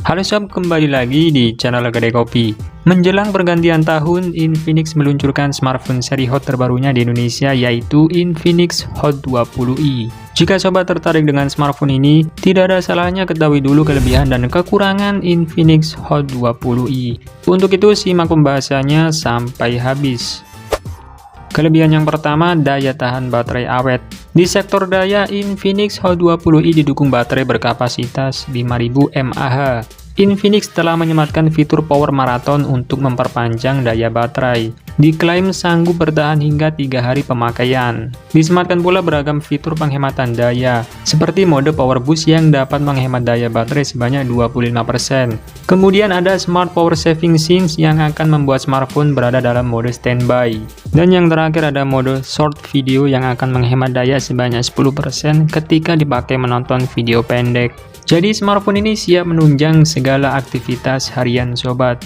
Halo sob, kembali lagi di channel Kedai Kopi. Menjelang pergantian tahun, Infinix meluncurkan smartphone seri hot terbarunya di Indonesia, yaitu Infinix Hot 20i. Jika sobat tertarik dengan smartphone ini, tidak ada salahnya ketahui dulu kelebihan dan kekurangan Infinix Hot 20i. Untuk itu, simak pembahasannya sampai habis. Kelebihan yang pertama, daya tahan baterai awet. Di sektor daya, Infinix Hot 20i didukung baterai berkapasitas 5000 mAh. Infinix telah menyematkan fitur Power Marathon untuk memperpanjang daya baterai. Diklaim sanggup bertahan hingga 3 hari pemakaian. Disematkan pula beragam fitur penghematan daya, seperti mode Power Boost yang dapat menghemat daya baterai sebanyak 25%. Kemudian ada Smart Power Saving Scenes yang akan membuat smartphone berada dalam mode standby. Dan yang terakhir ada mode Short Video yang akan menghemat daya sebanyak 10% ketika dipakai menonton video pendek. Jadi smartphone ini siap menunjang segala aktivitas harian sobat.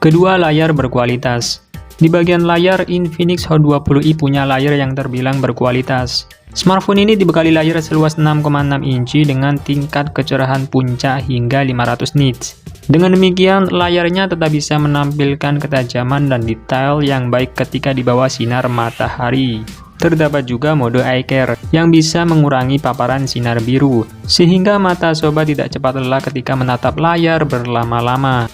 Kedua, layar berkualitas. Di bagian layar, Infinix Hot 20i punya layar yang terbilang berkualitas. Smartphone ini dibekali layar seluas 6,6 inci dengan tingkat kecerahan puncak hingga 500 nits. Dengan demikian, layarnya tetap bisa menampilkan ketajaman dan detail yang baik ketika di bawah sinar matahari. Terdapat juga mode Eye Care yang bisa mengurangi paparan sinar biru, sehingga mata sobat tidak cepat lelah ketika menatap layar berlama-lama.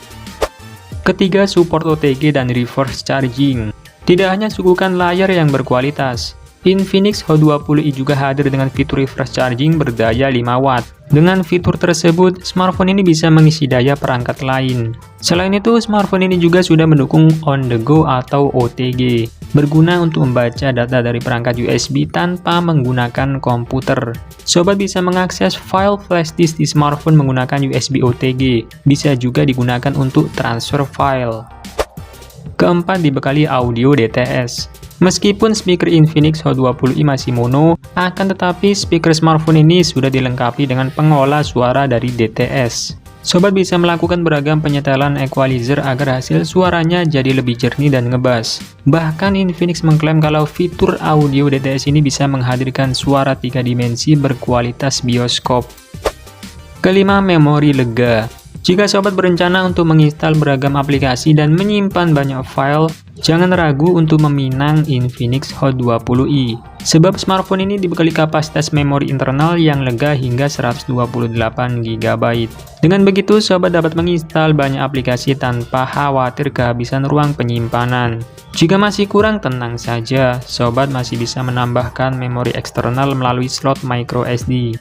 Ketiga, support OTG dan reverse charging. Tidak hanya suguhkan layar yang berkualitas, Infinix Hot 20i juga hadir dengan fitur reverse charging berdaya 5 watt. Dengan fitur tersebut, smartphone ini bisa mengisi daya perangkat lain. Selain itu, smartphone ini juga sudah mendukung on the go atau OTG, berguna untuk membaca data dari perangkat USB tanpa menggunakan komputer. Sobat bisa mengakses file flash disk di smartphone menggunakan USB OTG, bisa juga digunakan untuk transfer file. Keempat, dibekali audio DTS. Meskipun speaker Infinix Hot 20i masih mono, akan tetapi speaker smartphone ini sudah dilengkapi dengan pengolah suara dari DTS. Sobat bisa melakukan beragam penyetelan equalizer agar hasil suaranya jadi lebih jernih dan ngebas. Bahkan Infinix mengklaim kalau fitur audio DTS ini bisa menghadirkan suara 3 dimensi berkualitas bioskop. Kelima, memori lega. Jika sobat berencana untuk menginstal beragam aplikasi dan menyimpan banyak file, jangan ragu untuk meminang Infinix Hot 20i. Sebab smartphone ini dibekali kapasitas memori internal yang lega hingga 128GB. Dengan begitu, sobat dapat menginstal banyak aplikasi tanpa khawatir kehabisan ruang penyimpanan. Jika masih kurang, tenang saja, sobat masih bisa menambahkan memori eksternal melalui slot microSD.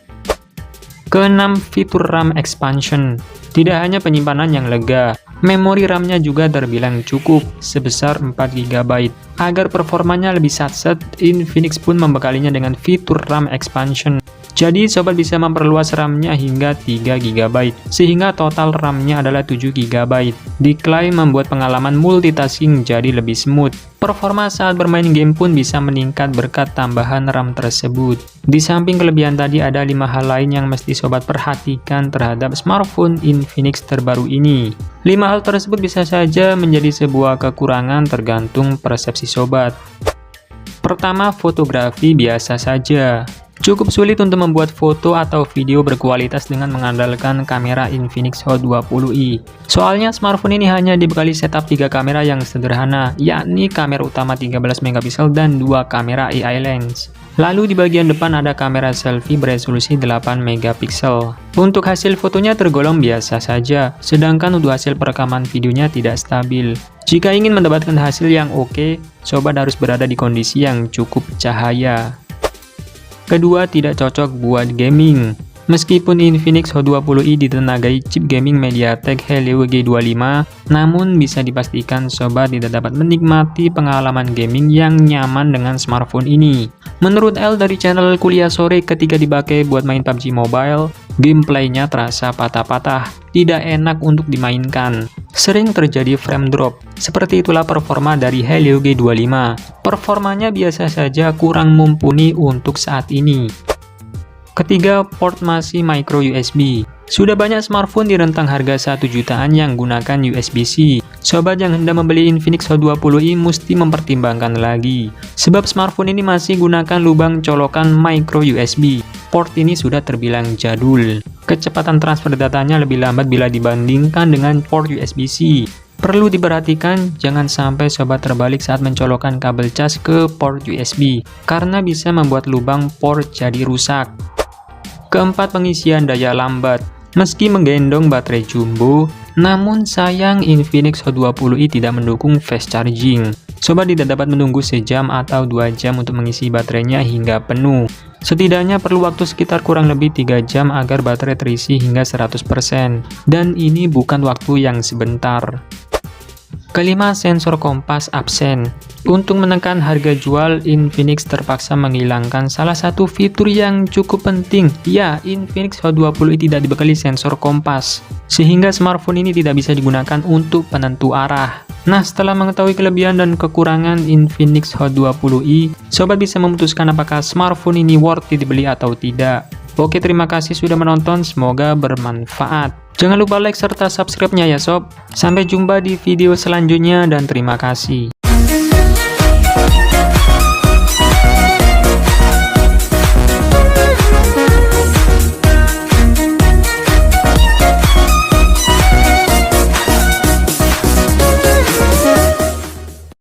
Keenam, fitur RAM expansion. Tidak hanya penyimpanan yang lega, memori RAM-nya juga terbilang cukup, sebesar 4GB. Agar performanya lebih satset, Infinix pun membekalinya dengan fitur RAM expansion. Jadi, sobat bisa memperluas RAM-nya hingga 3GB, sehingga total RAM-nya adalah 7GB. Diklaim membuat pengalaman multitasking jadi lebih smooth. Performa saat bermain game pun bisa meningkat berkat tambahan RAM tersebut. Di samping kelebihan tadi, ada 5 hal lain yang mesti sobat perhatikan terhadap smartphone Infinix terbaru ini. 5 hal tersebut bisa saja menjadi sebuah kekurangan tergantung persepsi sobat. Pertama, fotografi biasa saja. Cukup sulit untuk membuat foto atau video berkualitas dengan mengandalkan kamera Infinix Hot 20i. Soalnya smartphone ini hanya dibekali setup 3 kamera yang sederhana, yakni kamera utama 13MP dan 2 kamera AI lens. Lalu di bagian depan ada kamera selfie beresolusi 8MP. Untuk hasil fotonya tergolong biasa saja, sedangkan untuk hasil perekaman videonya tidak stabil. Jika ingin mendapatkan hasil yang oke, sobat harus berada di kondisi yang cukup cahaya. Kedua, tidak cocok buat gaming. Meskipun Infinix Hot 20i ditenagai chip gaming MediaTek Helio G25, namun bisa dipastikan sobat tidak dapat menikmati pengalaman gaming yang nyaman dengan smartphone ini. Menurut L dari channel Kuliah Sore, ketika dipakai buat main PUBG Mobile, gameplaynya terasa patah-patah, tidak enak untuk dimainkan. Sering terjadi frame drop. Seperti itulah performa dari Helio G25. Performanya biasa saja, kurang mumpuni untuk saat ini. Ketiga, port masih micro USB. Sudah banyak smartphone di rentang harga 1 jutaan yang gunakan USB-C. Sobat yang hendak membeli Infinix Hot 20i mesti mempertimbangkan lagi. Sebab smartphone ini masih gunakan lubang colokan micro USB. Port ini sudah terbilang jadul. Kecepatan transfer datanya lebih lambat bila dibandingkan dengan port USB-C. Perlu diperhatikan, jangan sampai sobat terbalik saat mencolokkan kabel cas ke port USB, karena bisa membuat lubang port jadi rusak. Keempat, pengisian daya lambat. Meski menggendong baterai jumbo, namun sayang Infinix Hot 20i tidak mendukung fast charging. Sobat tidak dapat menunggu sejam atau 2 jam untuk mengisi baterainya hingga penuh. Setidaknya perlu waktu sekitar kurang lebih 3 jam agar baterai terisi hingga 100%. Dan ini bukan waktu yang sebentar. Kelima, sensor kompas absen. Untuk menekan harga jual, Infinix terpaksa menghilangkan salah satu fitur yang cukup penting. Ya, Infinix Hot 20i tidak dibekali sensor kompas, sehingga smartphone ini tidak bisa digunakan untuk penentu arah. Nah, setelah mengetahui kelebihan dan kekurangan Infinix Hot 20i, sobat bisa memutuskan apakah smartphone ini worth it dibeli atau tidak. Oke, terima kasih sudah menonton, semoga bermanfaat. Jangan lupa like serta subscribe-nya ya sob. Sampai jumpa di video selanjutnya dan terima kasih.